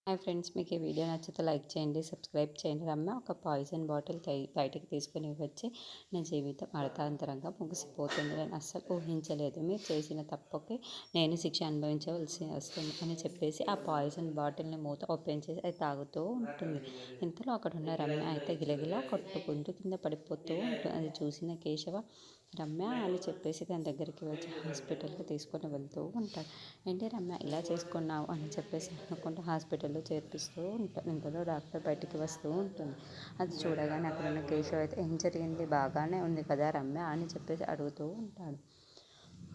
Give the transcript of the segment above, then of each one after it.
Hi friends, మీకు ఈ video నచ్చితే లైక్ చేయండి, సబ్స్క్రైబ్ చేయండి. రమ్య ఒక పాయిజన్ బాటిల్ బయటికి తీసుకుని వచ్చి నా జీవితం అర్థాంతరంగా ముగిసిపోతుంది. నేను అస్సలు ఊహించలేదు. మీరు చేసిన తప్పుకి నేను శిక్ష అనుభవించవలసి వస్తుంది అని చెప్పేసి ఆ పాయిజన్ బాటిల్ని మూత ఓపెన్ చేసి అది తాగుతూ ఉంటుంది. ఇంతలో అక్కడ ఉన్న రమ్య అయితే గిలగిలా కొట్టుకుంటూ కింద పడిపోతూ ఉంటుంది. అది చూసిన కేశవ రమ్య అని చెప్పేసి తన దగ్గరికి వచ్చి హాస్పిటల్కి తీసుకొని వెళ్తూ ఉంటాడు. ఏంటి రమ్య ఇలా చేసుకున్నావు అని చెప్పేసి అనుకుంటూ హాస్పిటల్లో చేర్పిస్తూ ఉంటాడు. ఇంతలో డాక్టర్ బయటికి వస్తూ ఉంటుంది. అది చూడగానే అక్కడ ఉన్న కేశవ్ అయితే ఏం జరిగింది, బాగానే ఉంది కదా రమ్య అని చెప్పేసి అడుగుతూ ఉంటాడు.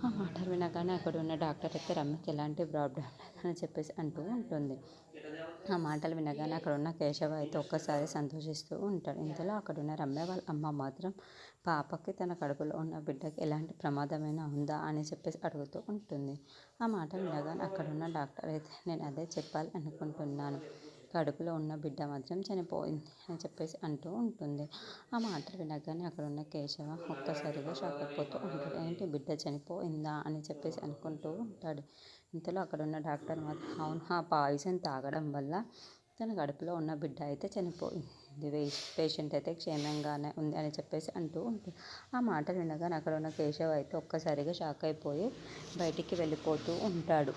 ఆ మాటలు వినగానే అక్కడ ఉన్న డాక్టర్ అయితే రమ్యకి ఎలాంటి ప్రాబ్లం లేదని చెప్పేసి అంటూ ఉంటుంది. ఆ మాటలు వినగానే అక్కడ ఉన్న కేశవ అయితే ఒక్కసారి సంతోషిస్తూ ఉంటాడు. ఇంతలో అక్కడ ఉన్న రమ్య వాళ్ళ అమ్మ మాత్రం పాపకి తన కడుపులో ఉన్న బిడ్డకి ఎలాంటి ప్రమాదమైనా ఉందా అని చెప్పేసి అడుగుతూ ఉంటుంది. ఆ మాటలు వినగానే అక్కడ ఉన్న డాక్టర్ అయితే నేను అదే చెప్పాలి అనుకుంటున్నాను, కడుపులో ఉన్న బిడ్డ మాత్రం చనిపోయింది అని చెప్పేసి అంటూ ఉంటుంది. ఆ మాటలు వినగానే అక్కడ ఉన్న కేశవ ఒక్కసారిగా షాక్ అయిపోతూ ఉంటాడు. ఏంటి బిడ్డ చనిపోయిందా అని చెప్పేసి అనుకుంటూ ఉంటాడు. ఇంతలో అక్కడ ఉన్న డాక్టర్ మాత్రం అవును, ఆ పాయిజన్ తాగడం వల్ల తన కడుపులో ఉన్న బిడ్డ అయితే చనిపోయింది, పేషెంట్ అయితే క్షేమంగానే ఉంది అని చెప్పేసి అంటూ ఉంటుంది. ఆ మాటలు వినగానే అక్కడ ఉన్న కేశవ్ అయితే ఒక్కసారిగా షాక్ అయిపోయి బయటికి వెళ్ళిపోతూ ఉంటాడు.